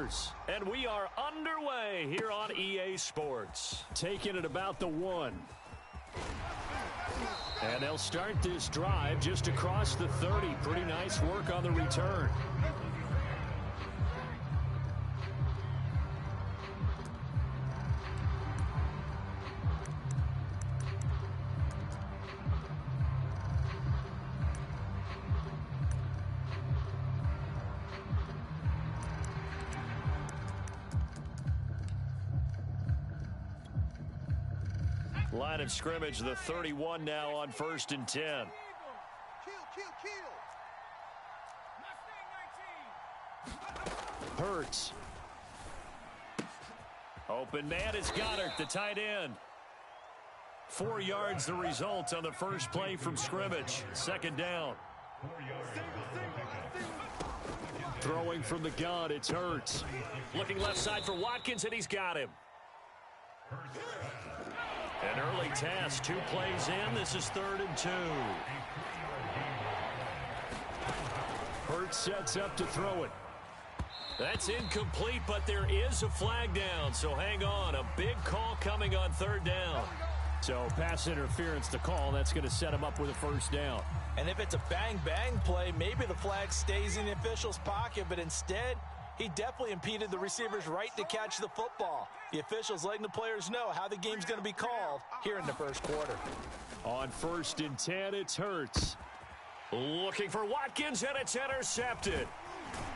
quarters, and we are underway here on EA Sports. Taking it about the 1. And they'll start this drive just across the 30. Pretty nice work on the return. Line of scrimmage, the 31 now on 1st and 10. Hurts. Open man is Goddard, the tight end. 4 yards the result on the first play from scrimmage. 2nd down. Throwing from the gun, it's Hurts. Looking left side for Watkins, and he's got him. An early task, 2 plays in. This is 3rd and 2. Hurts sets up to throw it. That's incomplete, but there is a flag down, so hang on. A big call coming on 3rd down. So pass interference to call. That's going to set him up with a 1st down. And if it's a bang-bang play, maybe the flag stays in the official's pocket, but instead, he definitely impeded the receiver's right to catch the football. The officials letting the players know how the game's going to be called here in the first quarter. On 1st and 10, it's Hurts. Looking for Watkins, and it's intercepted.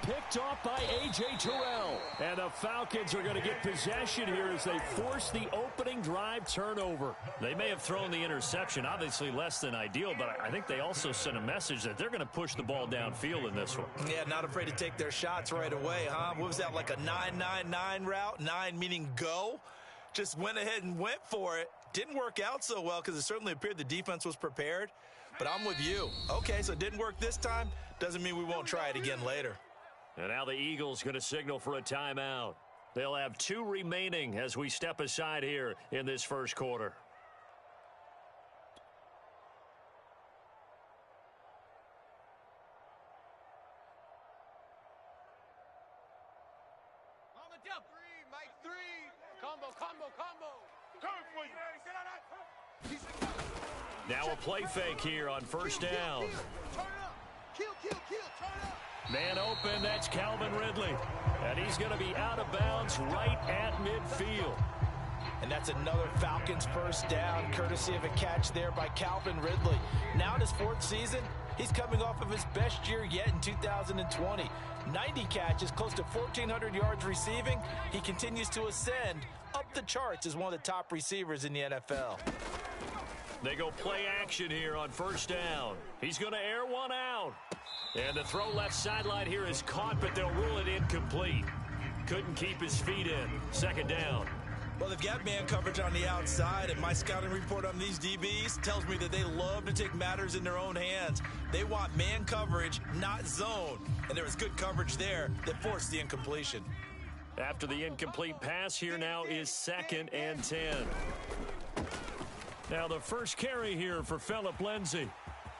Picked off by A.J. Terrell. And the Falcons are going to get possession here as they force the opening drive turnover. They may have thrown the interception, obviously less than ideal, but I think they also sent a message that they're going to push the ball downfield in this one. Yeah, not afraid to take their shots right away, huh? What was that, like a 9-9-9 route? 9 meaning go? Just went ahead and went for it. Didn't work out so well because it certainly appeared the defense was prepared. But I'm with you. Okay, so it didn't work this time. Doesn't mean we won't try it again later. And now the Eagles going to signal for a timeout. They'll have 2 remaining as we step aside here in this first quarter. On the jump. 3, Mike 3. Combo. Now a play fake here on 1st down. Turn up. Kill. Turn up. Man open, that's Calvin Ridley. And he's going to be out of bounds right at midfield. And that's another Falcons 1st down, courtesy of a catch there by Calvin Ridley. Now in his 4th season, he's coming off of his best year yet in 2020. 90 catches, close to 1,400 yards receiving. He continues to ascend up the charts as one of the top receivers in the NFL. They go play action here on 1st down. He's going to air one out. And the throw left sideline here is caught, but they'll rule it incomplete. Couldn't keep his feet in. 2nd down. Well, they've got man coverage on the outside, and my scouting report on these DBs tells me that they love to take matters in their own hands. They want man coverage, not zone. And there was good coverage there that forced the incompletion. After the incomplete pass, here now is 2nd and 10. Now the first carry here for Phillip Lindsay.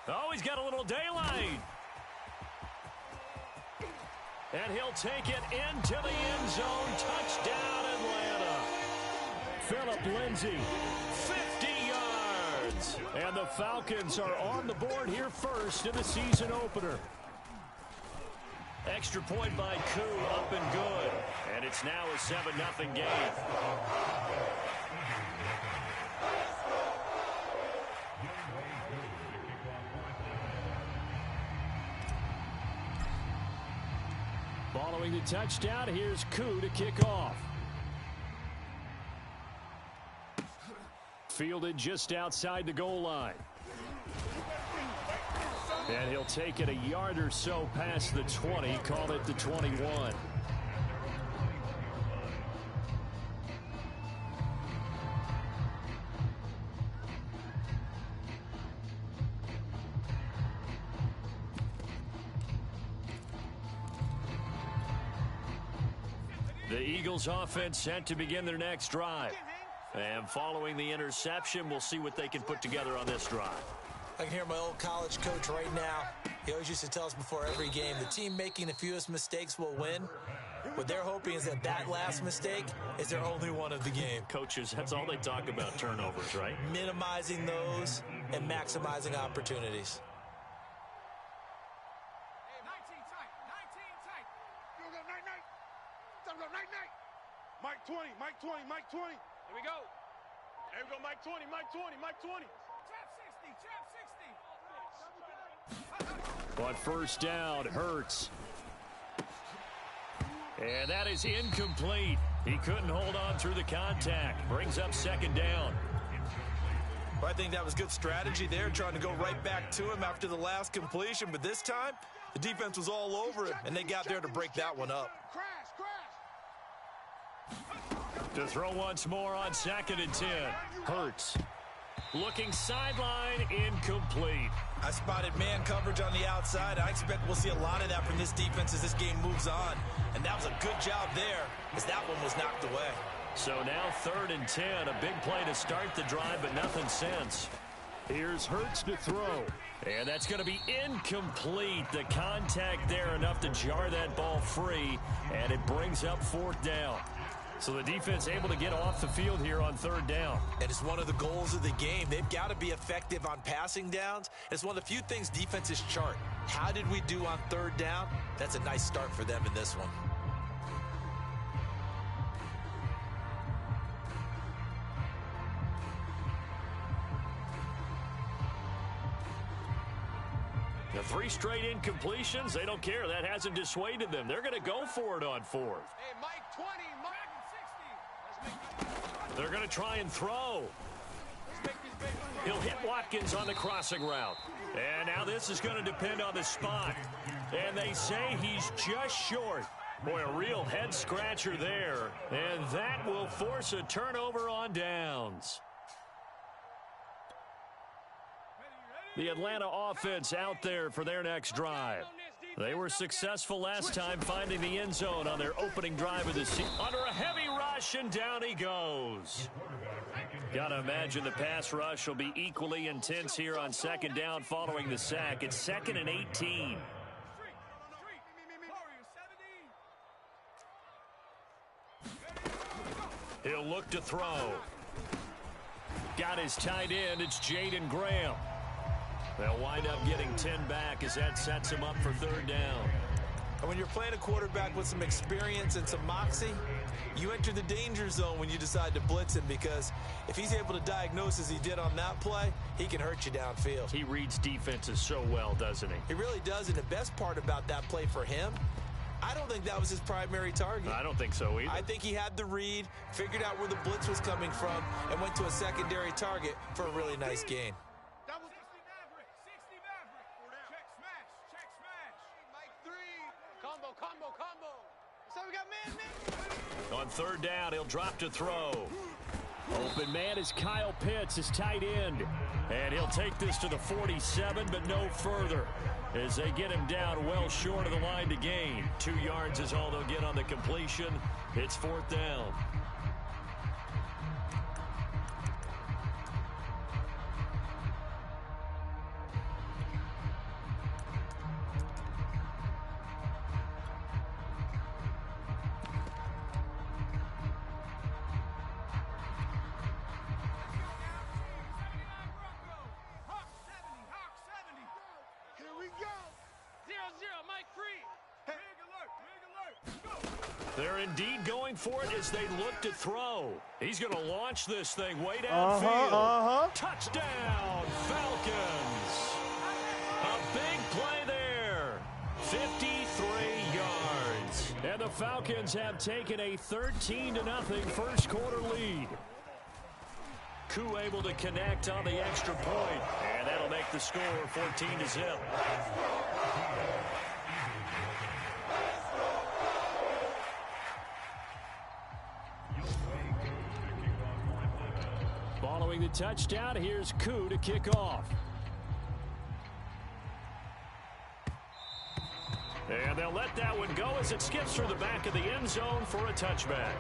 Oh, he's got a little daylight. And he'll take it into the end zone. Touchdown, Atlanta. Phillip Lindsay, 50 yards. And the Falcons are on the board here first in the season opener. Extra point by Koo, up and good. And it's now a 7-0 game. Following the touchdown, here's Koo to kick off. Fielded just outside the goal line. And he'll take it a yard or so past the 20, call it the 21. The Eagles offense set to begin their next drive. And following the interception, we'll see what they can put together on this drive. I can hear my old college coach right now. He always used to tell us before every game, the team making the fewest mistakes will win. What they're hoping is that that last mistake is their only one of the game. Coaches, that's all they talk about, turnovers, right? Minimizing those and maximizing opportunities. Hey, 19 tight. 19 tight. Go, night, night. Go, night, night. Mike 20, Mike 20, Mike 20. Here we go. There we go, Mike 20, Mike 20, Mike 20. Trap 60, trap 60. On first down, Hurts. And that is incomplete. He couldn't hold on through the contact. Brings up second down. Well, I think that was good strategy there, trying to go right back to him after the last completion. But this time, the defense was all over it, and they got there to break that one up. To throw once more on 2nd and 10. Hurts. Looking sideline, incomplete. I spotted man coverage on the outside. I expect we'll see a lot of that from this defense as this game moves on. And that was a good job there as that one was knocked away. So now 3rd and 10. A big play to start the drive, but nothing since. Here's Hurts to throw. And that's going to be incomplete. The contact there enough to jar that ball free. And it brings up 4th down. So the defense able to get off the field here on 3rd down. And it's one of the goals of the game. They've got to be effective on passing downs. It's one of the few things defenses chart. How did we do on 3rd down? That's a nice start for them in this one. The 3 straight incompletions, they don't care. That hasn't dissuaded them. They're going to go for it on 4th. Hey, Mike 20, Mike 60. They're going to try and throw. He'll hit Watkins on the crossing route. And now this is going to depend on the spot. And they say he's just short. Boy, a real head scratcher there. And that will force a turnover on downs. The Atlanta offense out there for their next drive. They were successful last time finding the end zone on their opening drive of the season. Under a heavy rush, and down he goes. Gotta imagine the pass rush will be equally intense here on 2nd down following the sack. It's 2nd and 18. He'll look to throw. Got his tight end. It's Jaden Graham. They'll wind up getting 10 back as that sets him up for 3rd down. And when you're playing a quarterback with some experience and some moxie, you enter the danger zone when you decide to blitz him, because if he's able to diagnose as he did on that play, he can hurt you downfield. He reads defenses so well, doesn't he? He really does, and the best part about that play for him, I don't think that was his primary target. I don't think so either. I think he had the read, figured out where the blitz was coming from, and went to a secondary target for a really nice gain. Combo. So we got man. On 3rd down, he'll drop to throw. Open man is Kyle Pitts, his tight end. And he'll take this to the 47, but no further, as they get him down well short of the line to gain. 2 yards is all they'll get on the completion. It's 4th down. They're indeed going for it as they look to throw. He's going to launch this thing way downfield. Touchdown, Falcons. A big play there. 53 yards. And the Falcons have taken a 13-0 first quarter lead. Koo able to connect on the extra point. And that'll make the score 14-0. Following the touchdown, here's Koo to kick off. And they'll let that one go as it skips through the back of the end zone for a touchback.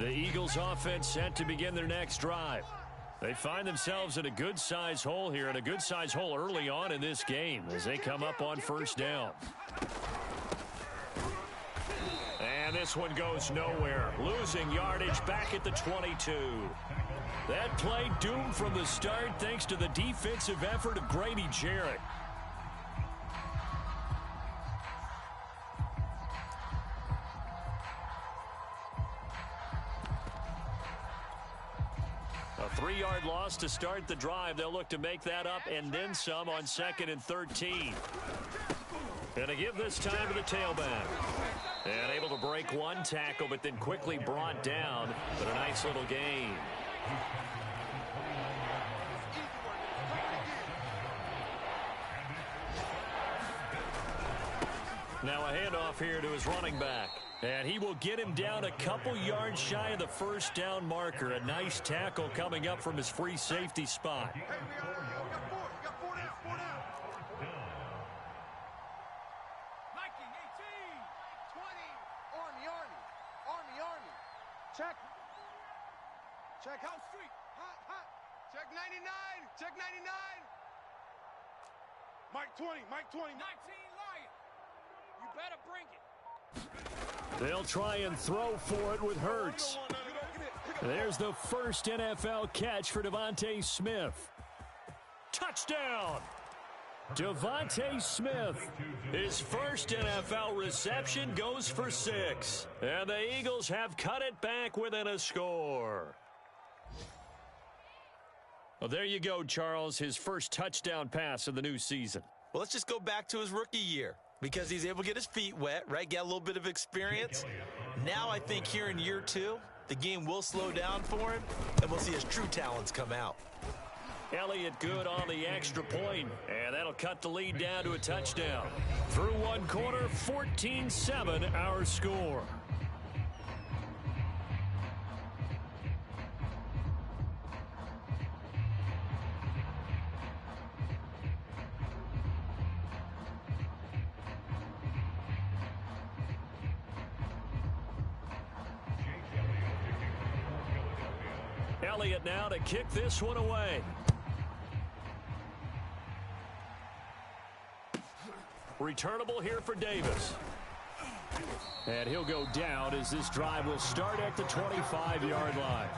The Eagles offense set to begin their next drive. They find themselves in a good-sized hole here, and a good-sized hole early on in this game as they come up on first down. And this one goes nowhere. Losing yardage back at the 22. That play doomed from the start thanks to the defensive effort of Grady Jarrett. A 3-yard loss to start the drive. They'll look to make that up and then some on 2nd and 13. Gonna give this time to the tailback. And able to break one tackle, but then quickly brought down. But a nice little gain. Now a handoff here to his running back. And he will get him down a couple yards shy of the first down marker. A nice tackle coming up from his free safety spot. Hey, we got 4 down. 19, 18, 20. Army. Check. House Street. Hot. Check 99. Mike 20. 19 Lion. You better bring it. They'll try and throw for it with Hurts. There's the first NFL catch for Devontae Smith. Touchdown! Devontae Smith, his first NFL reception, goes for 6. And the Eagles have cut it back within a score. Well, there you go, Charles, his first touchdown pass of the new season. Well, let's just go back to his rookie year, because he's able to get his feet wet, right? Get a little bit of experience. Now I think here in year 2, the game will slow down for him, and we'll see his true talents come out. Elliott good on the extra point, and that'll cut the lead down to a touchdown. Through one quarter, 14-7 our score. Elliott now to kick this one away. Returnable here for Davis. And he'll go down as this drive will start at the 25-yard line.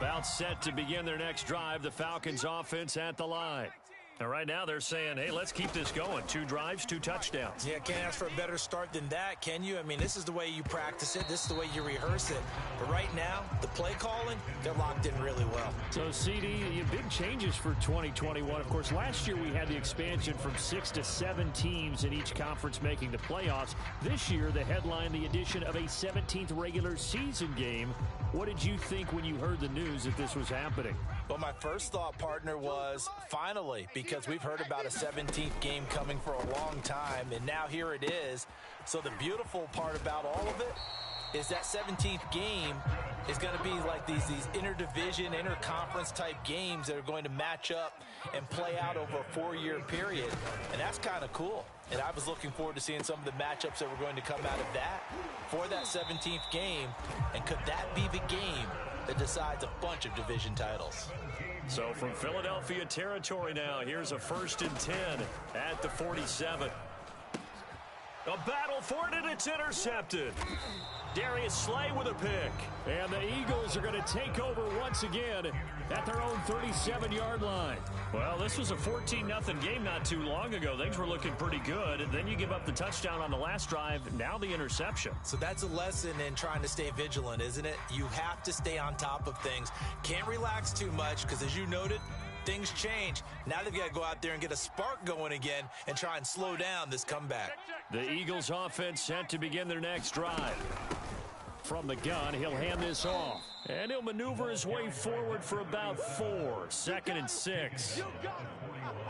About set to begin their next drive, the Falcons offense at the line. And right now they're saying, hey, let's keep this going. 2 drives, 2 touchdowns. Yeah, can't ask for a better start than that, can you? I mean, this is the way you practice it. This is the way you rehearse it. But right now, the play calling, they're locked in really well. So, CD, big changes for 2021. Of course, last year we had the expansion from 6 to 7 teams in each conference making the playoffs. This year, the headline, the addition of a 17th regular season game. What did you think when you heard the news that this was happening? Well, my first thought, partner, was finally, because we've heard about a 17th game coming for a long time, and now here it is. So the beautiful part about all of it is that 17th game is going to be like these interdivision, interconference type games that are going to match up and play out over a 4-year period, and that's kind of cool. And I was looking forward to seeing some of the matchups that were going to come out of that for that 17th game, and could that be the game that decides a bunch of division titles? So from Philadelphia territory now, here's a 1st and 10 at the 47. A battle for it, and it's intercepted. Darius Slay with a pick. And the Eagles are going to take over once again at their own 37-yard line. Well, this was a 14-0 game not too long ago. Things were looking pretty good, and then you give up the touchdown on the last drive, now the interception. So that's a lesson in trying to stay vigilant, isn't it? You have to stay on top of things. Can't relax too much, because as you noted, things change. Now they've got to go out there and get a spark going again and try and slow down this comeback. The Eagles offense set to begin their next drive. From the gun, he'll hand this off. And he'll maneuver his way forward for about 4. 2nd and 6.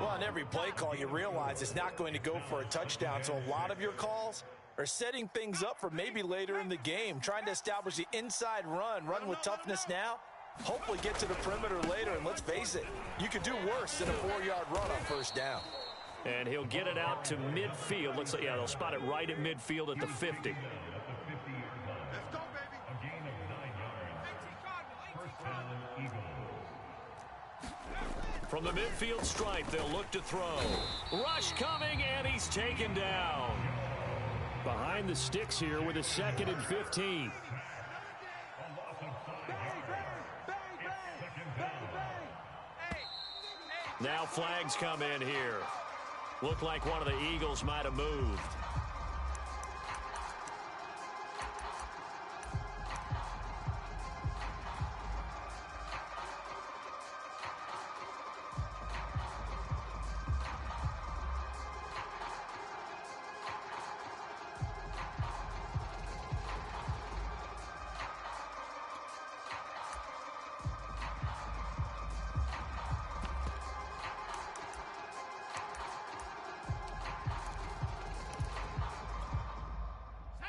Well, and every play call, you realize it's not going to go for a touchdown. So a lot of your calls are setting things up for maybe later in the game, trying to establish the inside run with toughness now, hopefully get to the perimeter later. And let's face it, you could do worse than a 4-yard run on first down. And he'll get it out to midfield. Looks like, yeah, they'll spot it right at midfield at the 50. From the midfield stripe, they'll look to throw. Rush coming, and he's taken down. Behind the sticks here with a 2nd and 15. Now flags come in here. Looked like one of the Eagles might have moved.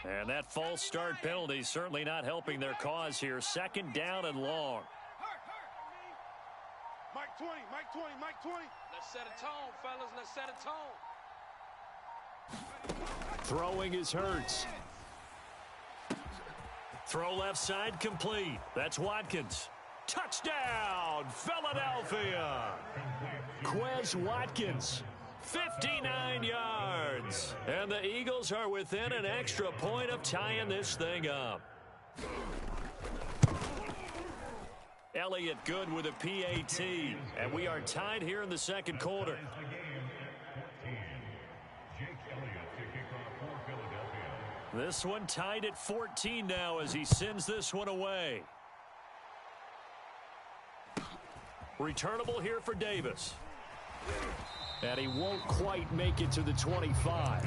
And that false start penalty certainly not helping their cause here. 2nd down and long. Mike 20, Mike 20, Mike 20. Let's set a tone, fellas. Let's set a tone. Throwing is Hurts. Throw left side complete. That's Watkins. Touchdown, Philadelphia. Quez Watkins. 59 yards. And the Eagles are within an extra point of tying this thing up. Elliott good with a PAT. And we are tied here in the 2nd quarter. This one tied at 14 now as he sends this one away. Returnable here for Davis. And he won't quite make it to the 25.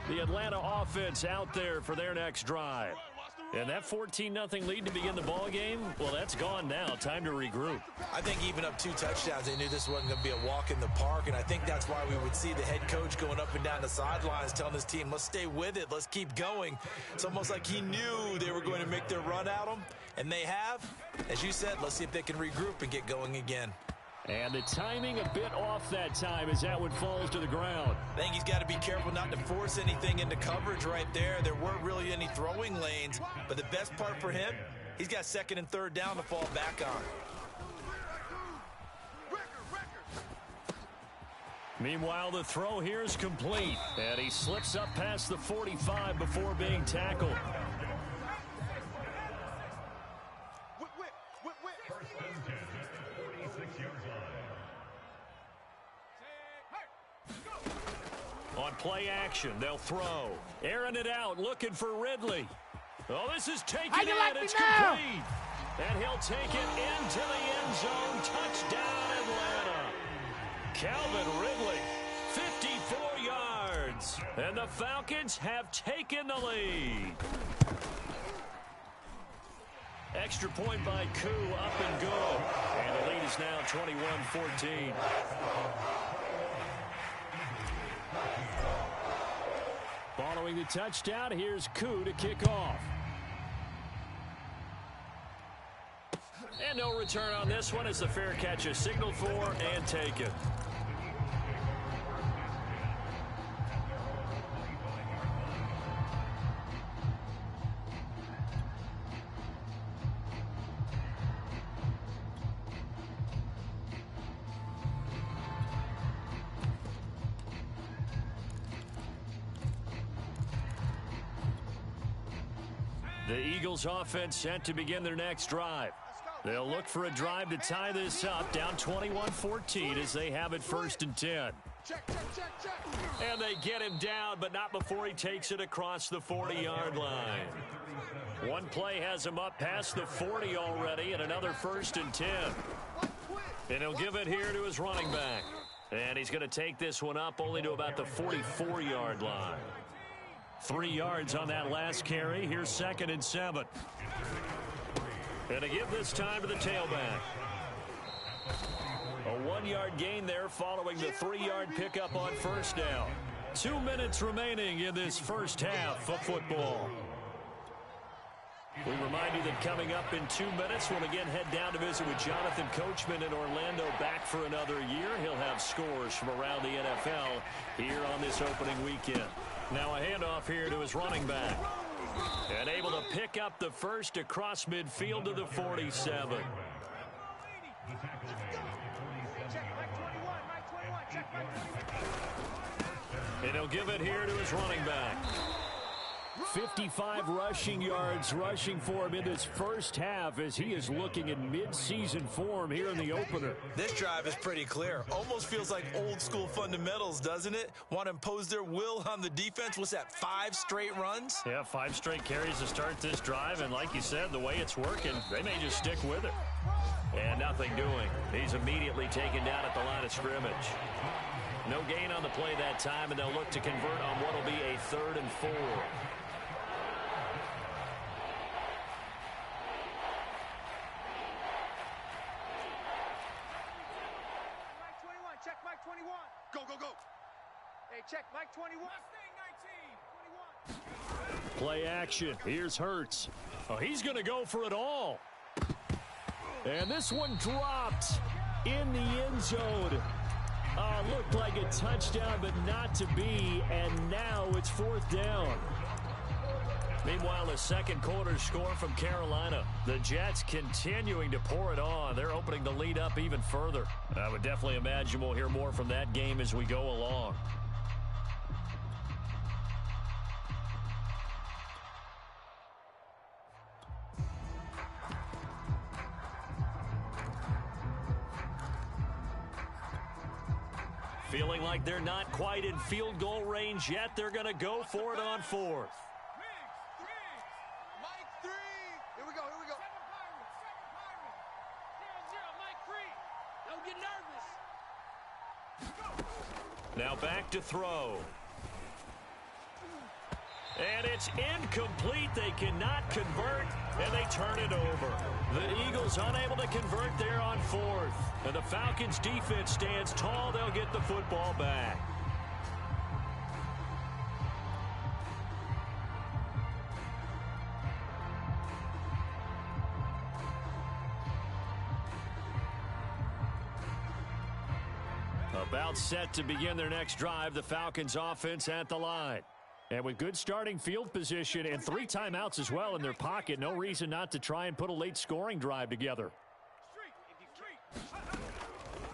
The Atlanta offense out there for their next drive. And that 14-0 lead to begin the ball game, well, that's gone now. Time to regroup. I think even up 2 touchdowns, they knew this wasn't going to be a walk in the park, and I think that's why we would see the head coach going up and down the sidelines telling his team, let's stay with it, let's keep going. It's almost like he knew they were going to make their run at him, and they have. As you said, let's see if they can regroup and get going again. And the timing a bit off that time as that one falls to the ground. I think he's got to be careful not to force anything into coverage right there. There weren't really any throwing lanes, but the best part for him, he's got 2nd and 3rd down to fall back on. Meanwhile, the throw here is complete, and he slips up past the 45 before being tackled. On play action, they'll throw. Airing it out, looking for Ridley. Oh, this is taken in. It's complete. And he'll take it into the end zone. Touchdown, Atlanta. Calvin Ridley, 54 yards. And the Falcons have taken the lead. Extra point by Koo, up and good. And the lead is now 21-14. Following the touchdown, here's Koo to kick off. And no return on this one as the fair catch is signaled for and taken. The Eagles offense set to begin their next drive. They'll look for a drive to tie this up, down 21-14 as they have it 1st and 10. And they get him down, but not before he takes it across the 40-yard line. One play has him up past the 40 already, and another 1st and 10. And he'll give it here to his running back. And he's going to take this one up only to about the 44-yard line. 3 yards on that last carry. Here's 2nd and 7. And to give this time to the tailback. A 1-yard gain there following the 3-yard pickup on first down. 2 minutes remaining in this first half of football. We remind you that coming up in 2 minutes, we'll again head down to visit with Jonathan Coachman in Orlando, back for another year. He'll have scores from around the NFL here on this opening weekend. Now a handoff here to his running back. And able to pick up the first across midfield to the 47. And he'll give it here to his running back. 55 rushing yards rushing for him in this first half as he is looking in mid-season form here in the opener. This drive is pretty clear. Almost feels like old school fundamentals, doesn't it? Want to impose their will on the defense. What's that, 5 straight runs? Yeah, 5 straight carries to start this drive, and like you said, the way it's working, they may just stick with it. And nothing doing. He's immediately taken down at the line of scrimmage. No gain on the play that time, and they'll look to convert on what will be a 3rd and 4. Check Mike 21. Go, go, go. Hey, check Mike 21. Mustang 19. 21. Play action. Here's Hurts. Oh, he's going to go for it all. And this one dropped in the end zone. Looked like a touchdown, but not to be. And now it's 4th down. Meanwhile, a second quarter score from Carolina. The Jets continuing to pour it on. They're opening the lead up even further. I would definitely imagine we'll hear more from that game as we go along. Feeling like they're not quite in field goal range yet. They're going to go for it on 4th. Now back to throw. And it's incomplete. They cannot convert, and they turn it over. The Eagles unable to convert there on 4th. And the Falcons defense stands tall. They'll get the football back. About set to begin their next drive, the Falcons offense at the line. And with good starting field position and 3 timeouts as well in their pocket, no reason not to try and put a late scoring drive together.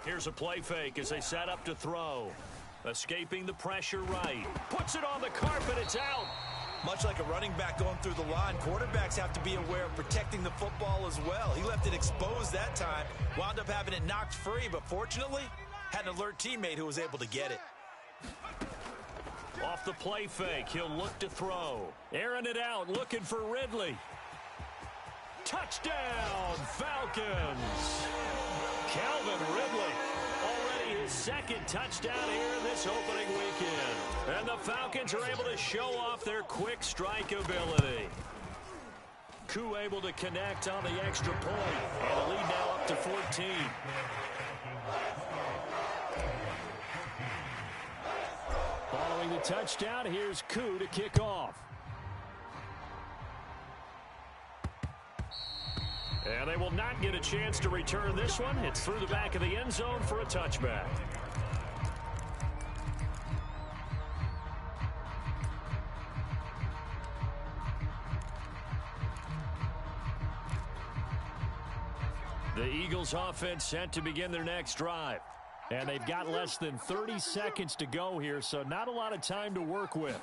Here's a play fake as they set up to throw. Escaping the pressure right. Puts it on the carpet, it's out. Much like a running back going through the line, quarterbacks have to be aware of protecting the football as well. He left it exposed that time, wound up having it knocked free, but fortunately, had an alert teammate who was able to get it. Off the play fake, he'll look to throw. Airing it out, looking for Ridley. Touchdown, Falcons! Calvin Ridley, already his 2nd touchdown here in this opening weekend. And the Falcons are able to show off their quick strike ability. Koo able to connect on the extra point. And the lead now up to 14. Following the touchdown, here's Koo to kick off. And they will not get a chance to return this one. It's through the back of the end zone for a touchback. The Eagles offense set to begin their next drive. And they've got less than 30 seconds to go here, so not a lot of time to work with.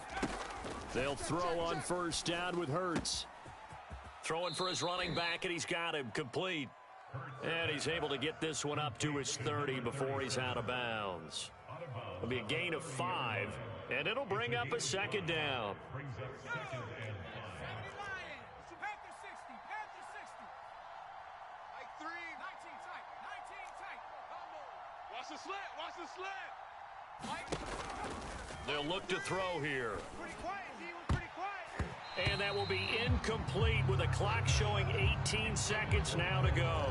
They'll throw on first down with Hurts. Throwing for his running back, and he's got him complete. And he's able to get this one up to his 30 before he's out of bounds. It'll be a gain of 5, and it'll bring up a 2nd down. Watch the slant. Watch the slant. They'll look to throw here. Pretty quiet, D. We're pretty quiet. And that will be incomplete with a clock showing 18 seconds now to go.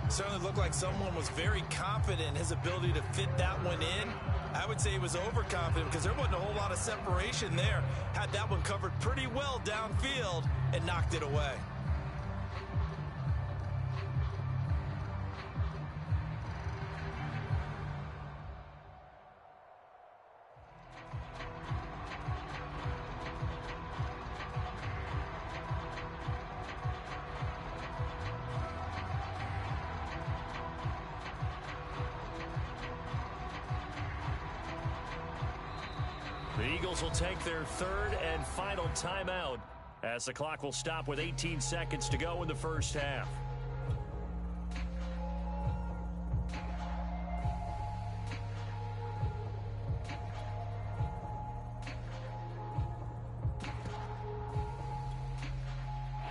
Certainly looked like someone was very confident in his ability to fit that one in. I would say he was overconfident because there wasn't a whole lot of separation there. Had that one covered pretty well downfield and knocked it away. The Eagles will take their third and final timeout as the clock will stop with 18 seconds to go in the first half.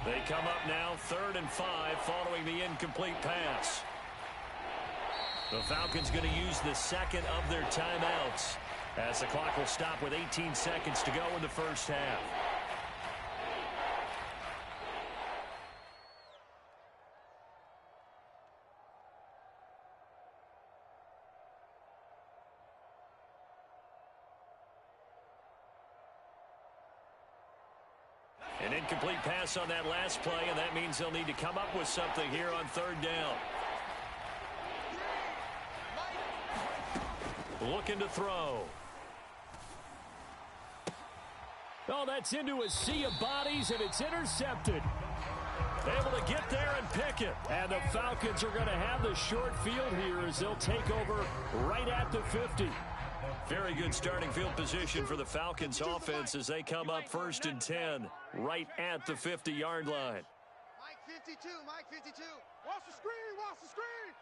They come up now 3rd and 5 following the incomplete pass. The Falcons going to use the second of their timeouts as the clock will stop with 18 seconds to go in the first half. An incomplete pass on that last play, and that means they'll need to come up with something here on 3rd down. Looking to throw. Oh, that's into a sea of bodies, and it's intercepted. Able to get there and pick it. And the Falcons are going to have the short field here as they'll take over right at the 50. Very good starting field position for the Falcons offense as they come up 1st and 10 right at the 50-yard line. Mike 52, Mike 52. Watch the screen, watch the screen.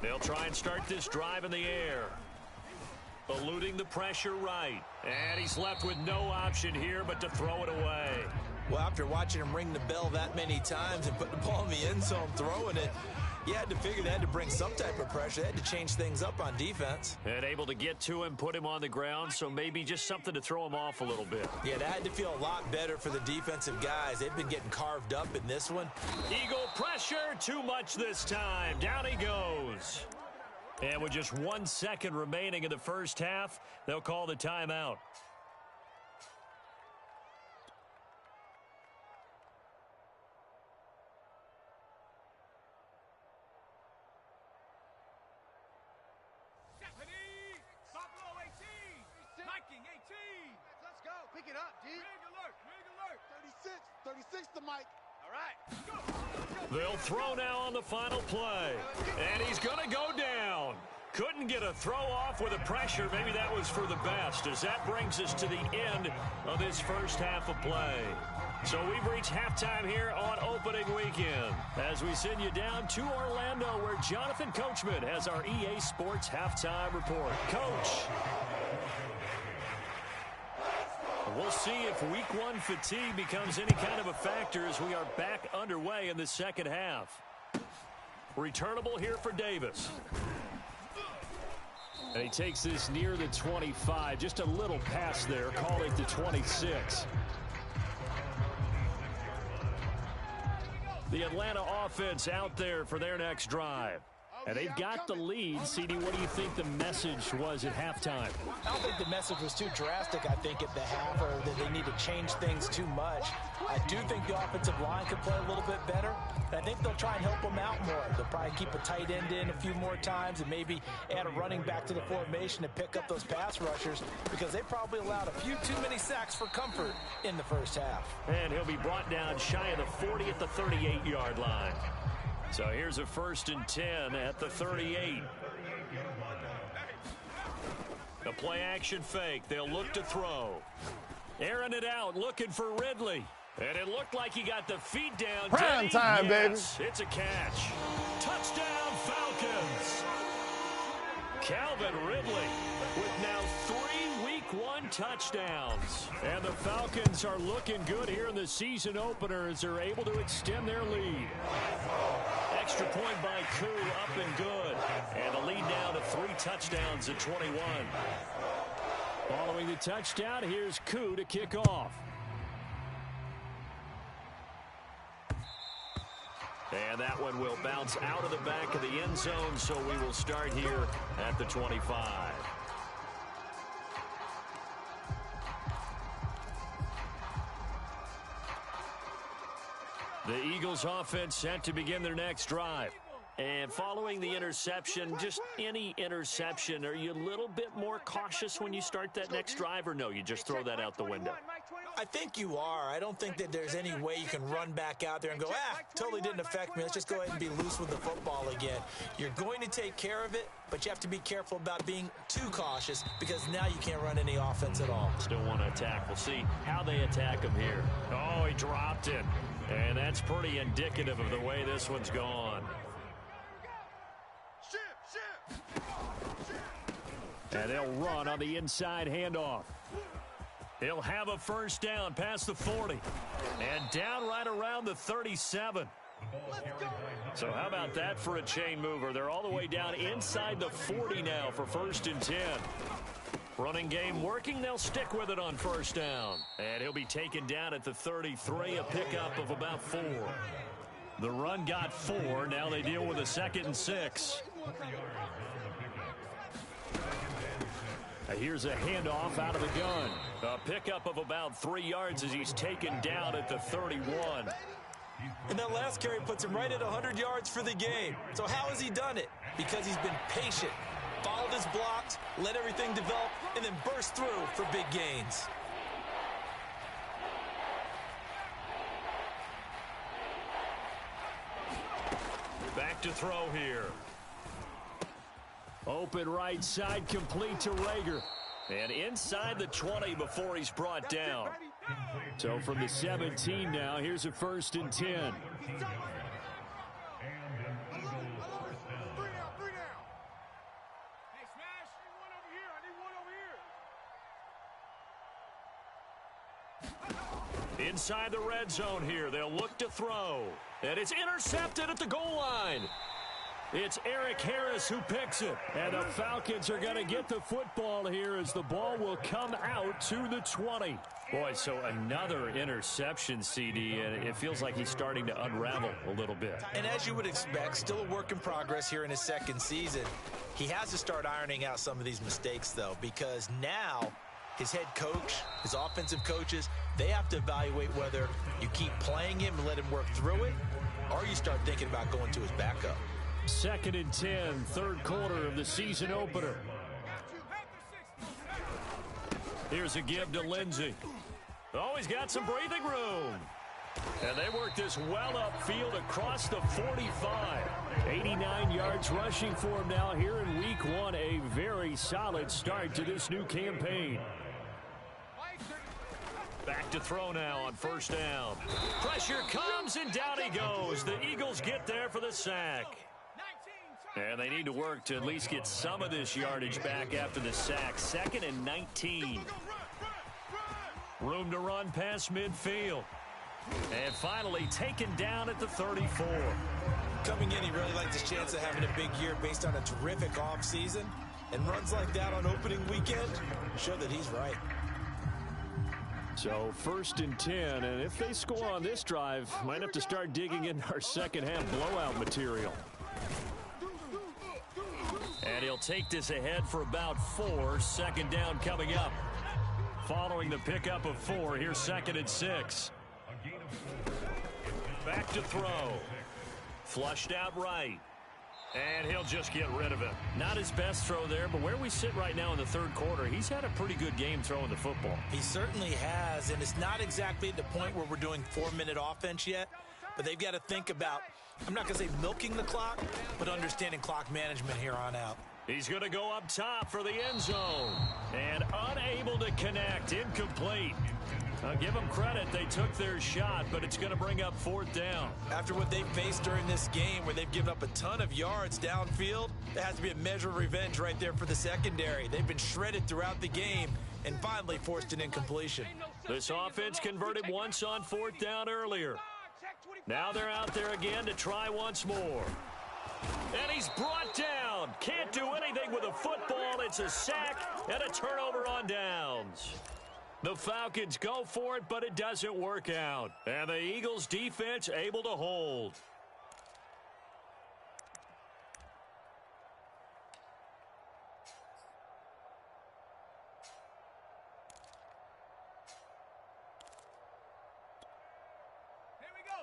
They'll try and start this drive in the air. Eluding the pressure right. And he's left with no option here but to throw it away. Well, after watching him ring the bell that many times and put the ball in the end zone throwing it, you had to figure they had to bring some type of pressure. They had to change things up on defense. And able to get to him, put him on the ground, so maybe just something to throw him off a little bit. Yeah, that had to feel a lot better for the defensive guys. They've been getting carved up in this one. Eagle pressure, too much this time. Down he goes. And with just 1 second remaining in the first half, they'll call the timeout. Buffalo 18. Nike 18. Let's go. Pick it up, D. Rig alert. Rig alert. 36. 36 to Mike. All right. Go. They'll throw now on the final play. And he's going to go down. Couldn't get a throw off with the pressure. Maybe that was for the best, as that brings us to the end of this first half of play. So we've reached halftime here on opening weekend as we send you down to Orlando, where Jonathan Coachman has our EA Sports halftime report. Coach, we'll see if week 1 fatigue becomes any kind of a factor as we are back underway in the second half. Returnable here for Davis. And he takes this near the 25. Just a little pass there. Call it the 26. The Atlanta offense out there for their next drive. And they've got the lead. CD, what do you think the message was at halftime? I don't think the message was too drastic, I think, at the half, or that they need to change things too much. I do think the offensive line could play a little bit better. I think they'll try and help them out more. They'll probably keep a tight end in a few more times and maybe add a running back to the formation to pick up those pass rushers, because they probably allowed a few too many sacks for comfort in the first half. And he'll be brought down shy of the 40 at the 38-yard line. So here's a 1st and 10 at the 38. The play action fake. They'll look to throw. Airing it out, looking for Ridley. And it looked like he got the feet down. Prime time, yes, baby. It's a catch. Touchdown, Falcons. Calvin Ridley with now 3 Week 1 touchdowns. And the Falcons are looking good here in the season opener as they're able to extend their lead. Extra point by Koo, up and good. And the lead now to touchdowns at 21. Following the touchdown, here's Koo to kick off. And that one will bounce out of the back of the end zone, so we will start here at the 25. The Eagles offense set to begin their next drive. And following the interception, just any interception, are you a little bit more cautious when you start that next drive, or no, you just throw that out the window? I think you are. I don't think that there's any way you can run back out there and go, totally didn't affect me. Let's just go ahead and be loose with the football again. You're going to take care of it, but you have to be careful about being too cautious because now you can't run any offense at all. Still want to attack. We'll see how they attack him here. Oh, he dropped it. And that's pretty indicative of the way this one's gone. And they'll run on the inside handoff. He'll have a first down past the 40. And down right around the 37. So how about that for a chain mover? They're all the way down inside the 40 now for 1st and 10. Running game working. They'll stick with it on first down. And he'll be taken down at the 33, a pickup of about 4. The run got 4. Now they deal with a 2nd and 6. Here's a handoff out of the gun. A pickup of about 3 yards as he's taken down at the 31. And that last carry puts him right at 100 yards for the game. So how has he done it? Because he's been patient, followed his blocks, let everything develop, and then burst through for big gains. Back to throw here. Open right side, complete to Rager. And inside the 20 before he's brought down. So from the 17 now, here's a 1st and 10. Inside the red zone here, they'll look to throw. And it's intercepted at the goal line. It's Eric Harris who picks it. And the Falcons are going to get the football here as the ball will come out to the 20. Boy, so another interception, CD, and it feels like he's starting to unravel a little bit. And as you would expect, still a work in progress here in his 2nd season. He has to start ironing out some of these mistakes, though, because now his head coach, his offensive coaches, they have to evaluate whether you keep playing him and let him work through it, or you start thinking about going to his backup. 2nd and 10, 3rd quarter of the season opener. Here's a give to Lindsey. Oh, he's got some breathing room. And they work this well upfield across the 45. 89 yards rushing for him now here in week 1. A very solid start to this new campaign. Back to throw now on first down. Pressure comes and down he goes. The Eagles get there for the sack. And they need to work to at least get some of this yardage back after the sack. 2nd and 19. Room to run past midfield. And finally taken down at the 34. Coming in, he really likes his chance of having a big year based on a terrific offseason. And runs like that on opening weekend show that he's right. So 1st and 10, and if they score on this drive, might have to start digging into our second half blowout material. And he'll take this ahead for about 4. 2nd down coming up. Following the pickup of 4, here's 2nd and 6. Back to throw. Flushed out right. And he'll just get rid of it. Not his best throw there, but where we sit right now in the 3rd quarter, he's had a pretty good game throwing the football. He certainly has, and it's not exactly at the point where we're doing 4-minute offense yet, but they've got to think about, I'm not going to say milking the clock, but understanding clock management here on out. He's going to go up top for the end zone. And unable to connect, incomplete. I'll give them credit, they took their shot, but it's going to bring up 4th down. After what they've faced during this game where they've given up a ton of yards downfield, there has to be a measure of revenge right there for the secondary. They've been shredded throughout the game and finally forced an incompletion. This offense converted once on 4th down earlier. Now they're out there again to try once more. And he's brought down. Can't do anything with a football. It's a sack and a turnover on downs. The Falcons go for it, but it doesn't work out. And the Eagles defense able to hold.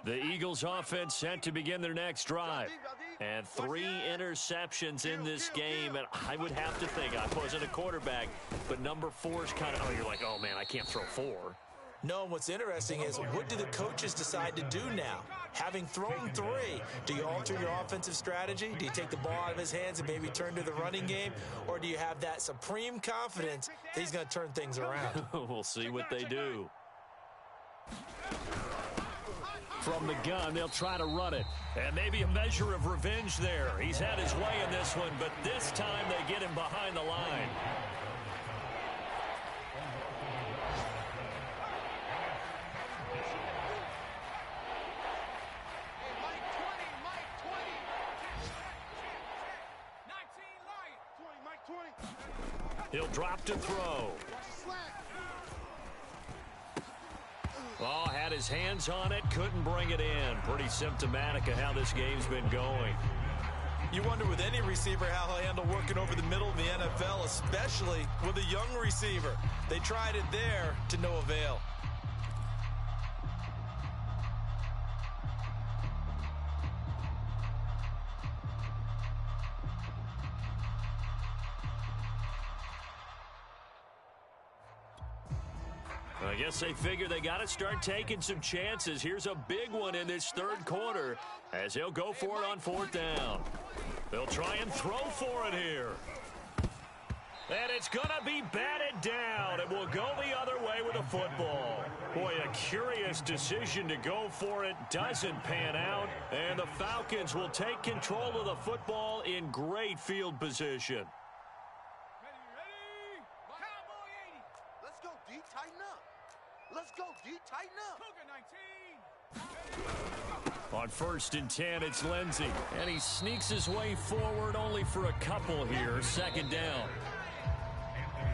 The Eagles offense set to begin their next drive. And 3 interceptions in this game. And I would have to think, I wasn't a quarterback, but number 4 is kind of, you're like, oh, man, I can't throw 4. No, and what's interesting is, what do the coaches decide to do now? Having thrown 3, do you alter your offensive strategy? Do you take the ball out of his hands and maybe turn to the running game? Or do you have that supreme confidence that he's going to turn things around? We'll see what they do. From the gun, they'll try to run it. And maybe a measure of revenge there. He's had his way in this one, but this time they get him behind the line. He'll drop to throw. Oh, had his hands on it, couldn't bring it in. Pretty symptomatic of how this game's been going. You wonder with any receiver how he'll handle working over the middle in the NFL, especially with a young receiver. They tried it there to no avail. I guess they figure they got to start taking some chances. Here's a big one in this third quarter as he'll go for it on 4th down. They'll try and throw for it here. And it's going to be batted down. It will go the other way with a football. Boy, a curious decision to go for it. Doesn't pan out. And the Falcons will take control of the football in great field position. Let's go, D. Tighten up. Let's go, D. Tighten up. On 1st and 10, it's Lindsey. And he sneaks his way forward only for a couple here. 2nd down.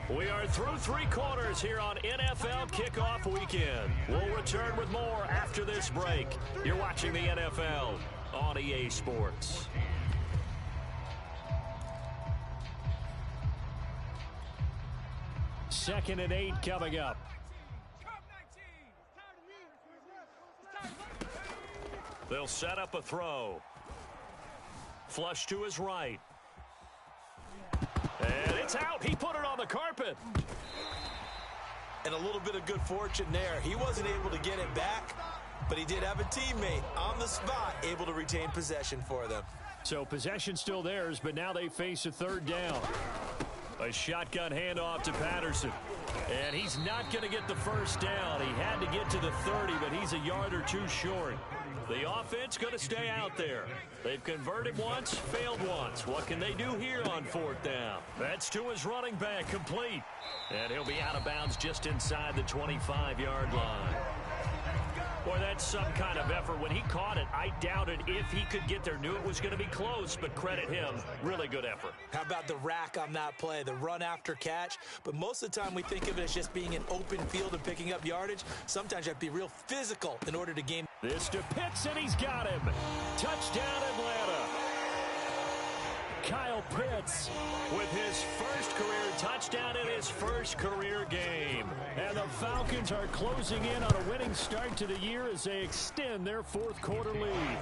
We are through 3 quarters here on NFL Kickoff Weekend. We'll return with more after this break. You're watching the NFL on EA Sports. Second and 8 coming up. They'll set up a throw. Flush to his right. And it's out. He put it on the carpet. And a little bit of good fortune there. He wasn't able to get it back, but he did have a teammate on the spot able to retain possession for them. So possession still theirs, but now they face a 3rd down. A shotgun handoff to Patterson. And he's not going to get the 1st down. He had to get to the 30, but he's a yard or 2 short. The offense going to stay out there. They've converted once, failed once. What can they do here on 4th down? That's to his running back, complete. And he'll be out of bounds just inside the 25-yard line. Boy, that's some kind of effort. When he caught it, I doubted if he could get there. Knew it was going to be close, but credit him. Really good effort. How about the rack on that play, the run after catch? But most of the time we think of it as just being an open field and picking up yardage. Sometimes you have to be real physical in order to gain. This to Pitts, and he's got him. Touchdown, Atlanta. Kyle Pitts with his first career touchdown in his first career game. And the Falcons are closing in on a winning start to the year as they extend their 4th quarter lead.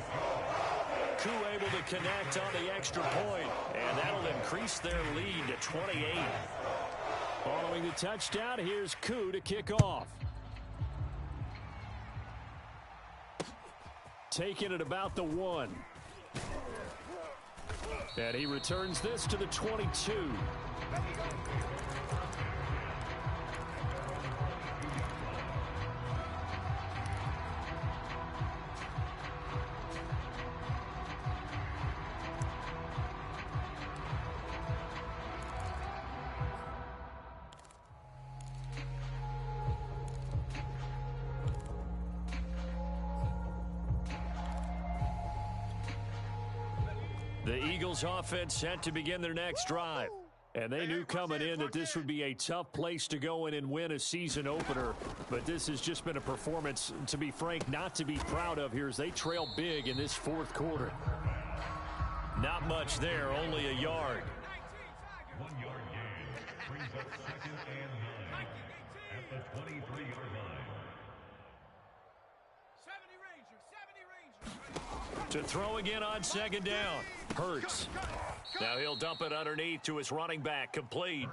Koo able to connect on the extra point, and that'll increase their lead to 28. Following the touchdown, here's Koo to kick off. Taking it about the 1. And he returns this to the 22. The Eagles offense set to begin their next drive. And they knew coming in that this would be a tough place to go in and win a season opener. But this has just been a performance, to be frank, not to be proud of here as they trail big in this fourth quarter. Not much there, only a yard. 1 yard gain. Brings up 2nd and 9 at the 23-yard line. 70 Rangers. To throw again on 2nd down. Hurts. Now he'll dump it underneath to his running back. Complete.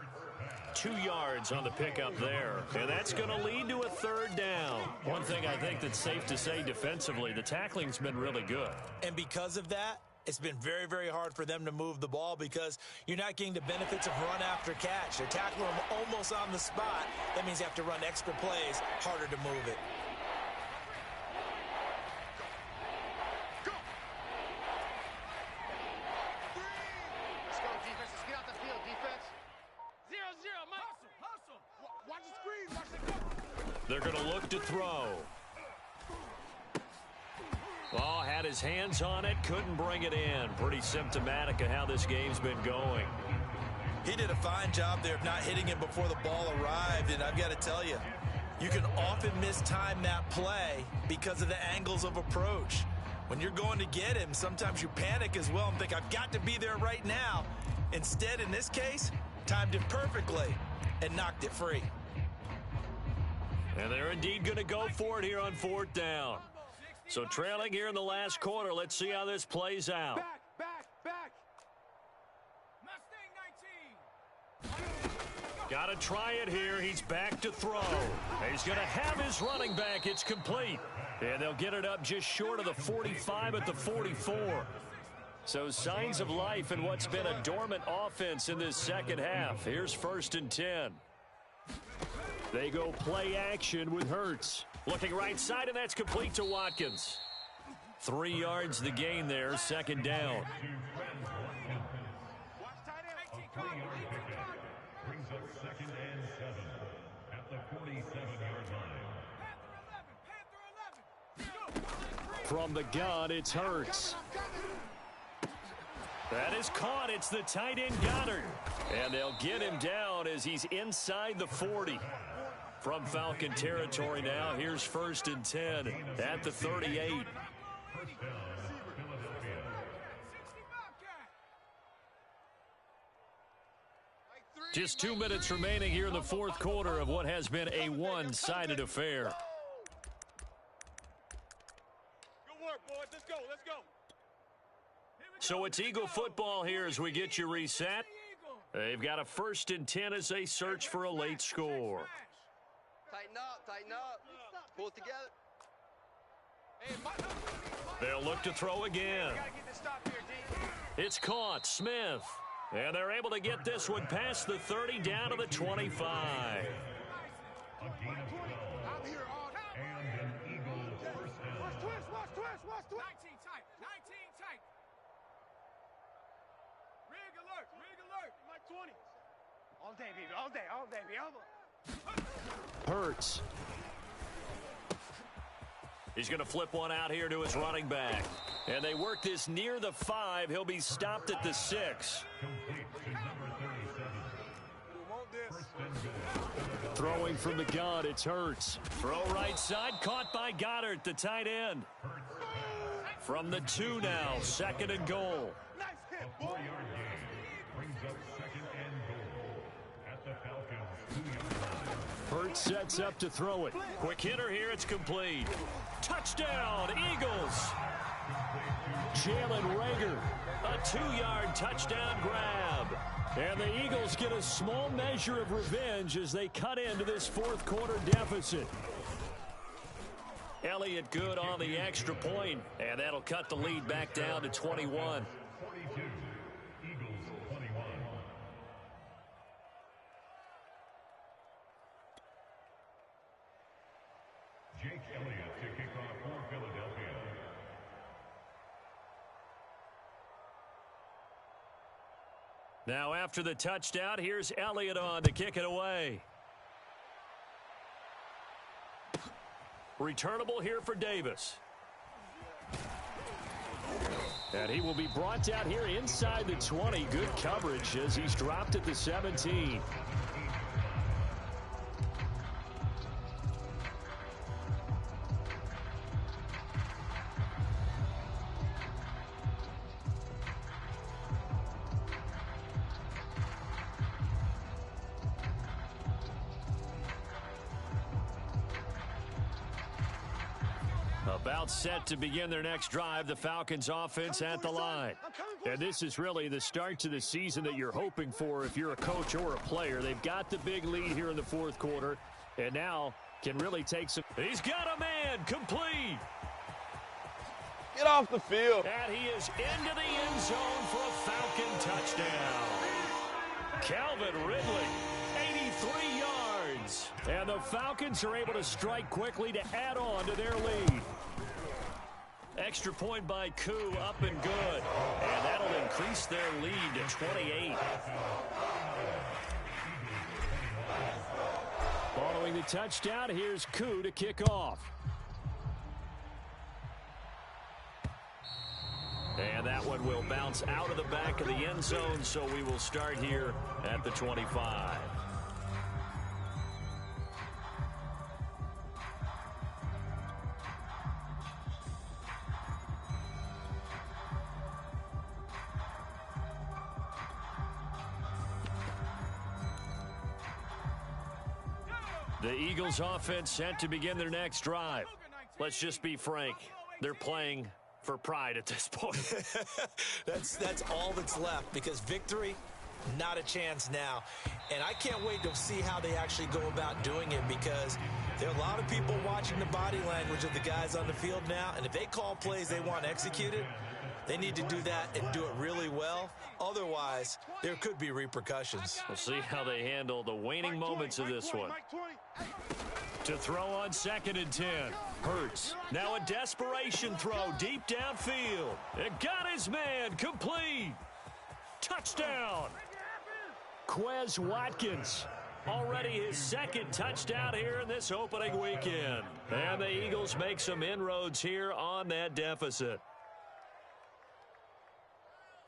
2 yards on the pickup there. And that's going to lead to a 3rd down. One thing I think that's safe to say defensively, the tackling's been really good. And because of that, it's been very, very hard for them to move the ball because you're not getting the benefits of run after catch. They're tackling them almost on the spot. That means you have to run extra plays, harder to move it. Let's go, defense. Let's get out the field, defense. 0-0, Mike. Hustle. Watch the screen. Watch the go. They're going to look to throw. Oh, had his hands on it, couldn't bring it in. Pretty symptomatic of how this game's been going. He did a fine job there of not hitting him before the ball arrived, and I've got to tell you, you can often mistime that play because of the angles of approach. When you're going to get him, sometimes you panic as well and think, I've got to be there right now. Instead, in this case, timed it perfectly and knocked it free. And they're indeed going to go for it here on 4th down. So trailing here in the last quarter, let's see how this plays out. Back. Mustang 19. Got to try it here. He's back to throw. He's going to have his running back. It's complete. And they'll get it up just short of the 45 at the 44. So signs of life in what's been a dormant offense in this second half. Here's 1st and 10. They go play action with Hurts. Looking right side, and that's complete to Watkins. 3 yards the gain there, 2nd down. Watch tight end. 3-yard pickup. Brings up 2nd and 7 at the 47-yard line. From the gun, it's Hurts. That is caught. It's the tight end Goddard. And they'll get him down as he's inside the 40. From Falcon territory now, here's 1st and 10 at the 38. First down, Philadelphia. Just 2 minutes remaining here in the fourth quarter of what has been a one-sided affair. Good work, boys. Let's go. So it's Eagle football here as we get you reset. They've got a 1st and 10 as they search for a late score. Tighten up. Pull it together. They'll look to throw again. It's caught. Smith. And they're able to get this one past the 30 down to the 25. A gain of 12. And an Eagle first down. Watch twist. 19 tight. Rig alert. Mike 20. All day, baby. All day. Hurts. He's going to flip one out here to his running back. And they work this near the 5. He'll be stopped at the 6. Complete to number 37. First and goal. Throwing from the gun, it's Hurts. Throw right side, caught by Goddard, the tight end. From the 2 now, 2nd and goal. Nice hit, A 4-yard gain brings up 2nd and goal at the Falcons' 2-yard line. Hurts sets up to throw it. Quick hitter here, it's complete. Touchdown, Eagles. Jalen Reagor, a 2-yard touchdown grab. And the Eagles get a small measure of revenge as they cut into this fourth quarter deficit. Elliott good on the extra point, and that'll cut the lead back down to 21. 42, Eagles 21. Jake Elliott to kick off for Philadelphia. Now after the touchdown, here's Elliott on to kick it away. Returnable here for Davis. And he will be brought down here inside the 20. Good coverage as he's dropped at the 17. About set to begin their next drive, the Falcons offense at the line. And this is really the start to the season that you're hoping for if you're a coach or a player. They've got the big lead here in the fourth quarter, and now can really take some. He's got a man complete. Get off the field. And he is into the end zone for a Falcon touchdown. Calvin Ridley, 83 yards. And the Falcons are able to strike quickly to add on to their lead. Extra point by Koo, up and good. And that'll increase their lead to 28. Following the touchdown, here's Koo to kick off. And that one will bounce out of the back of the end zone, so we will start here at the 25. The Eagles offense set to begin their next drive. Let's just be frank. They're playing for pride at this point. That's all that's left, because victory, not a chance now. And I can't wait to see how they actually go about doing it, because there are a lot of people watching the body language of the guys on the field now, and if they call plays they want executed, they need to do that and do it really well. Otherwise, there could be repercussions. We'll see how they handle the waning moments of this one. To throw on 2nd and 10. Hurts. Now a desperation throw deep downfield. It got his man complete. Touchdown. Quez Watkins. Already his 2nd touchdown here in this opening weekend. And the Eagles make some inroads here on that deficit.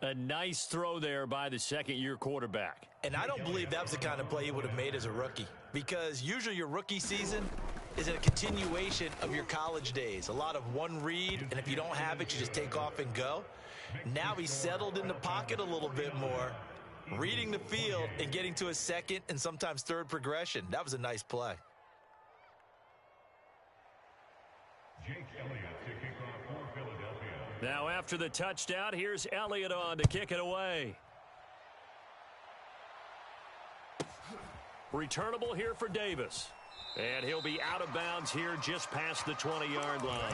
A nice throw there by the 2nd-year quarterback. And I don't believe that was the kind of play he would have made as a rookie, because usually your rookie season is a continuation of your college days. A lot of one read, and if you don't have it, you just take off and go. Now he's settled in the pocket a little bit more, reading the field and getting to a 2nd and sometimes 3rd progression. That was a nice play. Jake Elliott to kick off for Philadelphia. Now after the touchdown, here's Elliott on to kick it away. Returnable here for Davis. And he'll be out of bounds here just past the 20-yard line.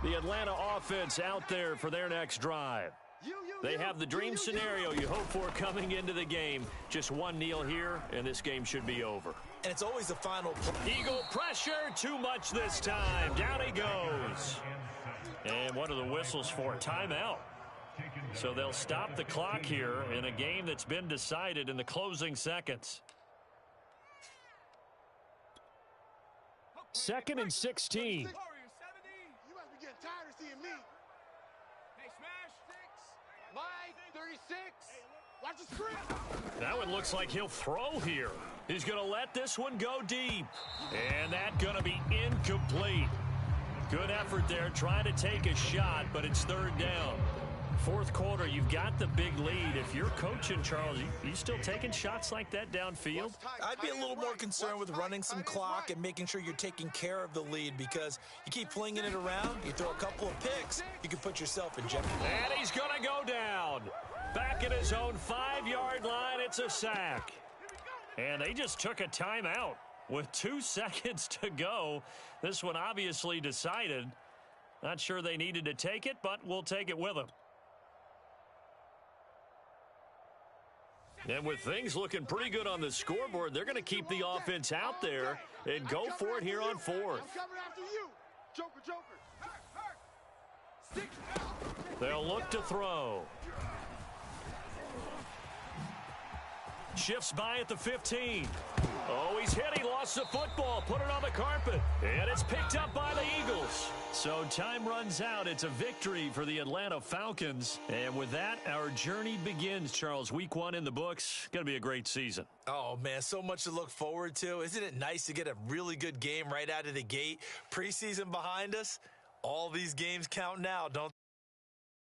The Atlanta offense out there for their next drive. They have the dream scenario you hope for coming into the game. Just one kneel here, and this game should be over. And it's always the final play. Eagle pressure, too much this time. Down he goes. And what are the whistles for? Timeout. So they'll stop the clock here in a game that's been decided in the closing seconds. 2nd and 16. You must be getting tired of seeing me. Hey, smash. Mike, 36. Watch the script. That one looks like he'll throw here. He's going to let this one go deep. And that's going to be incomplete. Good effort there, trying to take a shot, but it's 3rd down. 4th quarter, you've got the big lead. If you're coaching, Charles, you still taking shots like that downfield? I'd be a little more concerned with running some clock and making sure you're taking care of the lead, because you keep flinging it around, you throw a couple of picks, you can put yourself in jeopardy. And he's going to go down. Back at his own 5-yard line, it's a sack. And they just took a timeout with 2 seconds to go. This one obviously decided. Not sure they needed to take it, but we'll take it with them. And with things looking pretty good on the scoreboard, they're going to keep the offense out there and go for it here on 4th. I'm coming after you. Joker. They'll look to throw. Shifts by at the 15. Oh, he's hit. He lost the football. Put it on the carpet. And it's picked up by the Eagles. So time runs out. It's a victory for the Atlanta Falcons. And with that, our journey begins, Charles. Week 1 in the books. Going to be a great season. Oh, man, so much to look forward to. Isn't it nice to get a really good game right out of the gate? Preseason behind us. All these games count now, don't